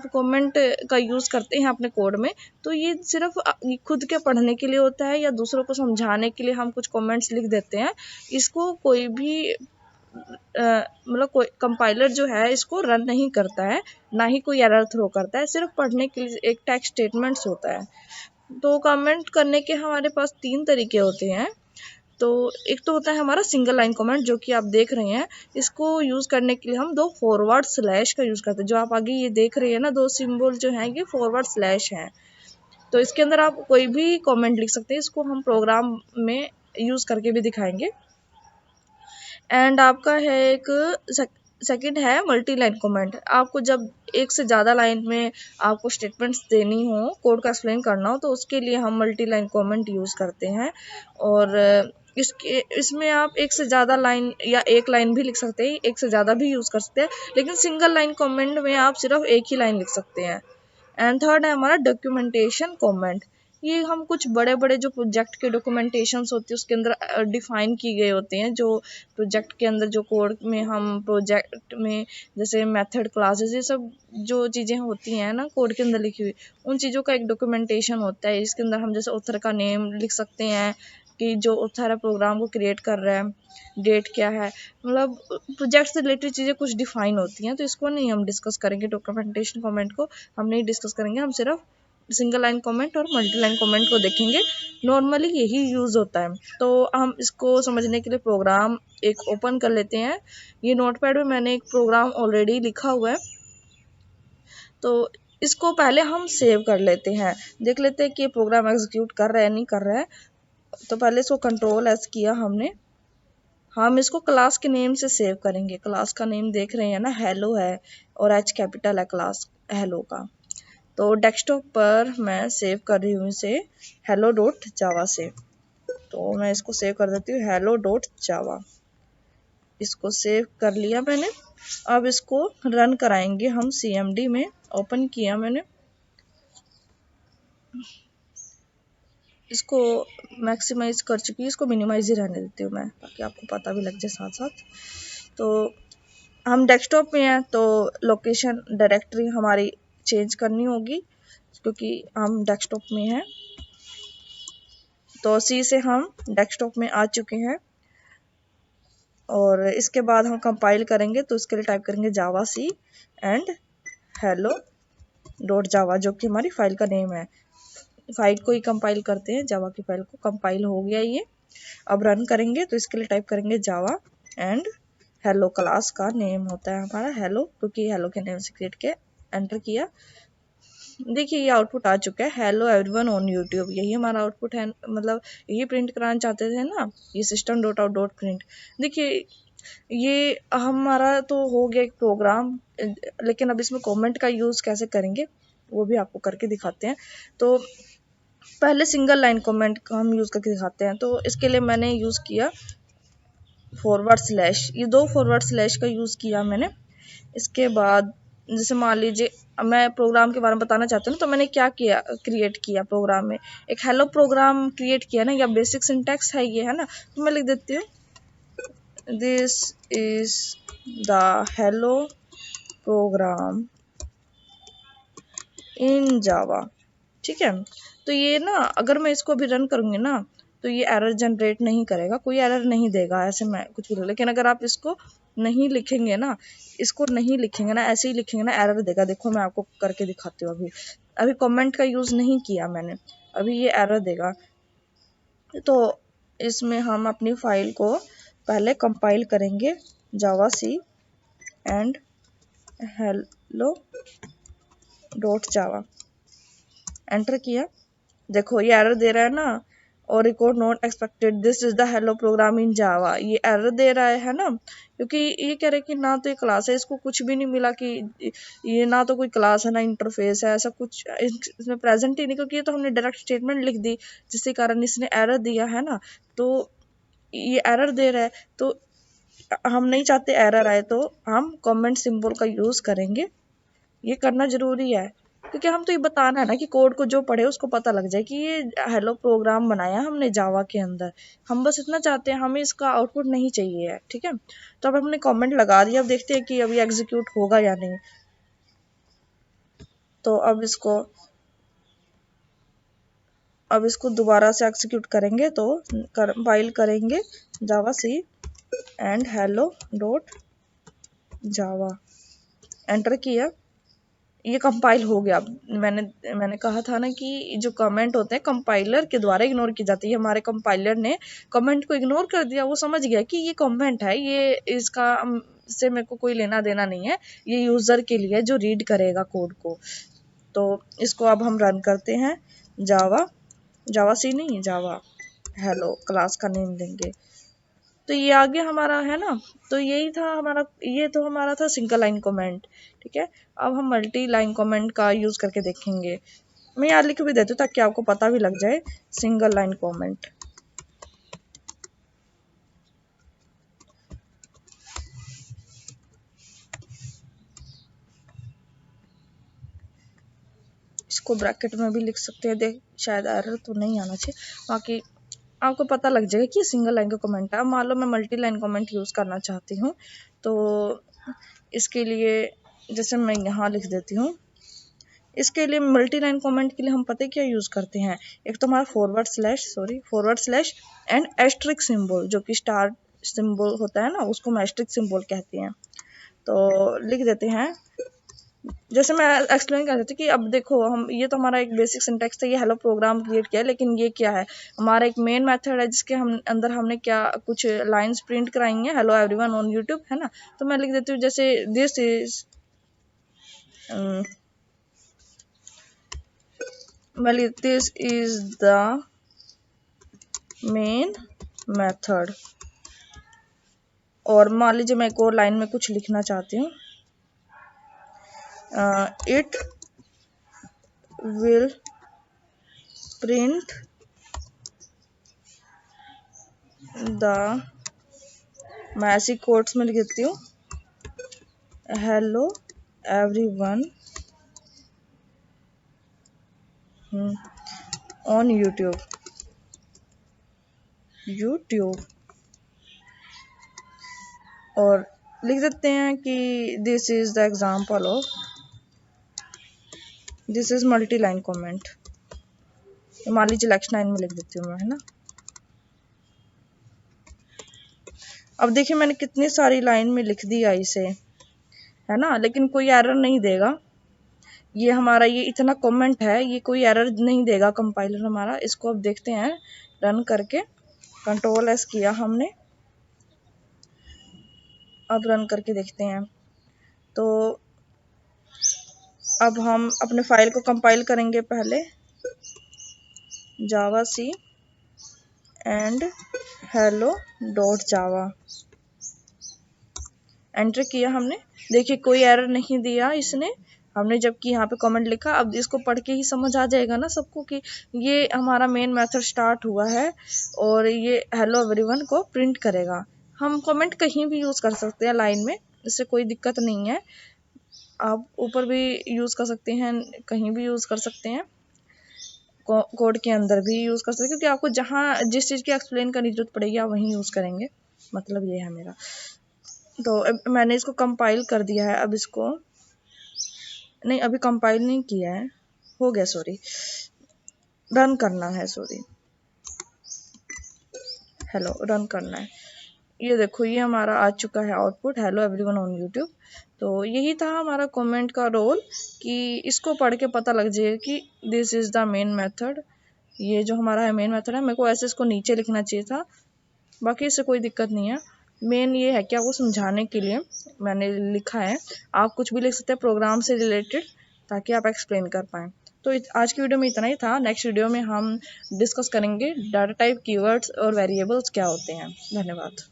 Comment का use करते हैं अपने कोड में, तो ये सिर्फ खुद के पढ़ने के लिए होता है या दूसरों को समझाने के लिए हम कुछ कमेंट्स लिख देते हैं। इसको कोई भी मतलब कोई कंपाइलर जो है इसको रन नहीं करता है, ना ही कोई एरर थ्रो करता है, सिर्फ पढ़ने के लिए एक टेक्स्ट स्टेटमेंट्स होता है। तो कमेंट करने के हमारे पास 3 तरीके होते हैं। तो एक तो होता है हमारा सिंगल लाइन कमेंट, जो कि आप देख रहे हैं। इसको यूज़ करने के लिए हम 2 फॉरवर्ड स्लैश का यूज़ करते हैं। जो आप आगे ये देख रहे हैं ना, 2 सिंबल जो हैं ये फॉरवर्ड स्लैश हैं। तो इसके अंदर आप कोई भी कमेंट लिख सकते हैं। इसको हम प्रोग्राम में यूज़ करके भी दिखाएंगे। एंड आपका है एक सेकंड है मल्टी लाइन कमेंट। आपको जब एक से ज़्यादा लाइन में आपको स्टेटमेंट्स देनी हो, कोड का एक्सप्लेन करना हो, तो उसके लिए हम मल्टी लाइन कमेंट यूज़ करते हैं। और इसमें आप एक से ज़्यादा लाइन या एक लाइन भी लिख सकते हैं, एक से ज़्यादा भी यूज़ कर सकते हैं, लेकिन सिंगल लाइन कमेंट में आप सिर्फ एक ही लाइन लिख सकते हैं। एंड थर्ड है हमारा डॉक्यूमेंटेशन कमेंट। ये हम कुछ बड़े बड़े जो प्रोजेक्ट के डॉक्यूमेंटेशंस होती है उसके अंदर डिफाइन किए गए होते हैं। जो प्रोजेक्ट के अंदर जो कोड में हम प्रोजेक्ट में जैसे मेथड क्लासेस ये सब जो चीज़ें होती हैं ना कोड के अंदर लिखी हुई, उन चीज़ों का एक डॉक्यूमेंटेशन होता है। इसके अंदर हम जैसे ऑथर का नेम लिख सकते हैं कि जो ऑथर है प्रोग्राम को क्रिएट कर रहा है, डेट क्या है, मतलब प्रोजेक्ट से रिलेटेड चीज़ें कुछ डिफाइन होती हैं। तो इसको नहीं हम डिस्कस करेंगे, डॉक्यूमेंटेशन कमेंट को हम नहीं डिस्कस करेंगे। हम सिर्फ सिंगल लाइन कमेंट और मल्टी लाइन कमेंट को देखेंगे। नॉर्मली यही यूज़ होता है। तो हम इसको समझने के लिए प्रोग्राम एक ओपन कर लेते हैं। ये नोटपैड में मैंने एक प्रोग्राम ऑलरेडी लिखा हुआ है, तो इसको पहले हम सेव कर लेते हैं, देख लेते हैं कि ये प्रोग्राम एग्जीक्यूट कर रहा है नहीं कर रहा है। तो पहले इसको कंट्रोल एस किया हमने। हम इसको क्लास के नेम से सेव करेंगे। क्लास का नेम देख रहे हैं ना, हेलो है और एच कैपिटल है क्लास हेलो का। तो डेस्कटॉप पर मैं सेव कर रही हूँ इसे hello.java से। तो मैं इसको सेव कर देती हूँ hello.java। इसको सेव कर लिया मैंने। अब इसको रन कराएंगे हम cmd में। ओपन किया मैंने, इसको मैक्सिमाइज कर चुकी है, इसको मिनिमाइज ही रहने देती हूँ मैं ताकि आपको पता भी लग जाए साथ साथ। तो हम डेस्कटॉप में हैं तो लोकेशन डायरेक्टरी हमारी चेंज करनी होगी क्योंकि हम डेस्कटॉप में हैं। तो सी से हम डेस्कटॉप में आ चुके हैं और इसके बाद हम कंपाइल करेंगे। तो इसके लिए टाइप करेंगे जावा सी एंड hello.java, जो कि हमारी फाइल का नेम है। फाइल को ही कंपाइल करते हैं, जावा की फाइल को। कंपाइल हो गया ये। अब रन करेंगे तो इसके लिए टाइप करेंगे जावा एंड हेलो। क्लास का नेम होता है हमारा हेलो, क्योंकि हेलो के नेम से क्रिएट किया। एंटर किया, देखिए ये आउटपुट आ चुका है, हेलो एवरीवन ऑन यूट्यूब। यही हमारा आउटपुट है, मतलब यही प्रिंट कराना चाहते थे ना, ये system dot out dot print. देखिए ये हमारा तो हो गया एक प्रोग्राम, लेकिन अब इसमें कमेंट का यूज़ कैसे करेंगे वो भी आपको करके दिखाते हैं। तो पहले सिंगल लाइन कमेंट का हम यूज़ करके दिखाते हैं। तो इसके लिए मैंने यूज़ किया फॉरवर्ड स्लैश, ये 2 फॉरवर्ड स्लैश का यूज़ किया मैंने। इसके बाद जैसे मान लीजिए मैं प्रोग्राम के बारे में बताना चाहती हूँ, तो मैंने क्या किया, क्रिएट किया प्रोग्राम में एक हेलो प्रोग्राम क्रिएट किया ना, या बेसिक सिंटैक्स है ये, है ना। तो मैं लिख देती हूँ this is the hello program in Java. ठीक है। तो ये ना अगर मैं इसको भी रन करूँगी ना तो ये एरर जनरेट नहीं करेगा, कोई एरर नहीं देगा ऐसे मैं कुछ भी। लेकिन अगर आप इसको नहीं लिखेंगे ना, इसको नहीं लिखेंगे ना, ऐसे ही लिखेंगे ना, एरर देगा। देखो मैं आपको करके दिखाती हूँ। अभी कमेंट का यूज़ नहीं किया मैंने, अभी ये एरर देगा। तो इसमें हम अपनी फाइल को पहले कंपाइल करेंगे Java C and hello.java। Enter किया, देखो ये एरर दे रहा है ना, और record not expected, this is the hello program in Java. ये एरर दे रहा है ना, क्योंकि ये कह रहे हैं कि ना तो ये क्लास है, इसको कुछ भी नहीं मिला कि ये ना तो कोई क्लास है ना इंटरफेस है, ऐसा कुछ इसमें प्रेजेंट ही नहीं, क्योंकि ये तो हमने डायरेक्ट स्टेटमेंट लिख दी जिसके कारण इसने एरर दिया है ना। तो ये एरर दे रहा है, तो हम नहीं चाहते एरर आए, तो हम कमेंट सिंबल का यूज़ करेंगे। ये करना ज़रूरी है क्योंकि हम तो ये बताना है ना कि कोड को जो पढ़े उसको पता लग जाए कि ये हेलो प्रोग्राम बनाया हमने जावा के अंदर। हम बस इतना चाहते हैं, हमें इसका आउटपुट नहीं चाहिए है। ठीक है। तो अब हमने कमेंट लगा दिया, अब देखते हैं कि अभी एग्जीक्यूट होगा या नहीं। तो अब इसको दोबारा से एग्जीक्यूट करेंगे, तो कंपाइल करेंगे Java C and hello dot Java, enter किया, ये कंपाइल हो गया। मैंने कहा था ना कि जो कमेंट होते हैं कंपाइलर के द्वारा इग्नोर की जाती है, हमारे कंपाइलर ने कमेंट को इग्नोर कर दिया, वो समझ गया कि ये कमेंट है, ये इसका से मेरे को कोई लेना देना नहीं है, ये यूज़र के लिए जो रीड करेगा कोड को। तो इसको अब हम रन करते हैं, जावा सी नहीं, जावा हेलो क्लास का नेम देंगे, तो ये आगे हमारा है ना। तो यही था हमारा, ये तो हमारा था सिंगल लाइन कमेंट, ठीक है। अब हम मल्टी लाइन कमेंट का यूज़ करके देखेंगे। मैं यहाँ लिख भी देती हूँ ताकि आपको पता भी लग जाए, सिंगल लाइन कमेंट। इसको ब्रैकेट में भी लिख सकते हैं, देख शायद एरर तो नहीं आना चाहिए, बाकी आपको पता लग जाएगा कि सिंगल लाइन का कमेंट है। मान लो मैं मल्टी लाइन कमेंट यूज़ करना चाहती हूँ, तो इसके लिए जैसे मैं यहाँ लिख देती हूँ, इसके लिए मल्टी लाइन कमेंट के लिए हम पता है क्या यूज़ करते हैं, एक तो हमारा forward slash and asterisk symbol, जो कि स्टार सिंबल होता है ना, उसको हम एस्ट्रिक सिंबल कहते हैं। तो लिख देते हैं, जैसे मैं एक्सप्लेन कर देती कि अब देखो, हम ये तो हमारा एक बेसिक सिंटैक्स था, ये हेलो प्रोग्राम क्रिएट किया है, लेकिन ये क्या है, हमारा एक मेन मेथड है जिसके हम अंदर हमने क्या कुछ लाइंस प्रिंट कराई हैं, हेलो एवरीवन ऑन यूट्यूब, है ना। तो मैं लिख देती हूँ जैसे this is the main method, और मान लीजिए मैं एक और लाइन में कुछ लिखना चाहती हूँ, it will print the, मैं ऐसी कोट्स में लिख देती हूँ, हेलो एवरीवन ऑन यूट्यूब, और लिख देते हैं कि this is the example of, this is multi line comment, मान लीजिए नेक्स्ट लाइन में लिख देती हूँ मैं, है ना। अब देखिए मैंने कितनी सारी लाइन में लिख दिया इसे, है ना, लेकिन कोई एरर नहीं देगा, ये हमारा ये इतना कमेंट है, ये कोई एरर नहीं देगा कंपाइलर हमारा। इसको अब देखते हैं रन करके, कंट्रोल एस किया हमने, अब रन करके देखते हैं। तो अब हम अपने फाइल को कंपाइल करेंगे, पहले Java C and hello dot Java, enter किया हमने, देखिए कोई एरर नहीं दिया इसने, हमने जबकि यहाँ पे कमेंट लिखा। अब इसको पढ़ के ही समझ आ जाएगा ना सबको कि ये हमारा मेन मेथड स्टार्ट हुआ है और ये हेलो एवरीवन को प्रिंट करेगा। हम कमेंट कहीं भी यूज़ कर सकते हैं लाइन में, इससे कोई दिक्कत नहीं है, आप ऊपर भी यूज़ कर सकते हैं, कहीं भी यूज़ कर सकते हैं, कोड के अंदर भी यूज़ कर सकते हैं, क्योंकि आपको जहाँ जिस चीज़ की एक्सप्लेन करने की जरूरत पड़ेगी आप वहीं यूज़ करेंगे, मतलब ये है मेरा। तो मैंने इसको कंपाइल कर दिया है, अब इसको नहीं, अभी कंपाइल नहीं किया है, हो गया, सॉरी, रन करना है, सॉरी, हेलो रन करना है। ये देखो ये हमारा आ चुका है output, hello everyone on YouTube. तो यही था हमारा कमेंट का रोल, कि इसको पढ़ के पता लग जाए कि this is the main method, ये जो हमारा है मेन मेथड है। मेरे को ऐसे इसको नीचे लिखना चाहिए था, बाकी इससे कोई दिक्कत नहीं है। मेन ये है कि आपको समझाने के लिए मैंने लिखा है, आप कुछ भी लिख सकते हैं प्रोग्राम से रिलेटेड, ताकि आप एक्सप्लेन कर पाएँ। तो आज की वीडियो में इतना ही था। नेक्स्ट वीडियो में हम डिस्कस करेंगे डाटा टाइप, कीवर्ड्स और वेरिएबल्स क्या होते हैं। धन्यवाद।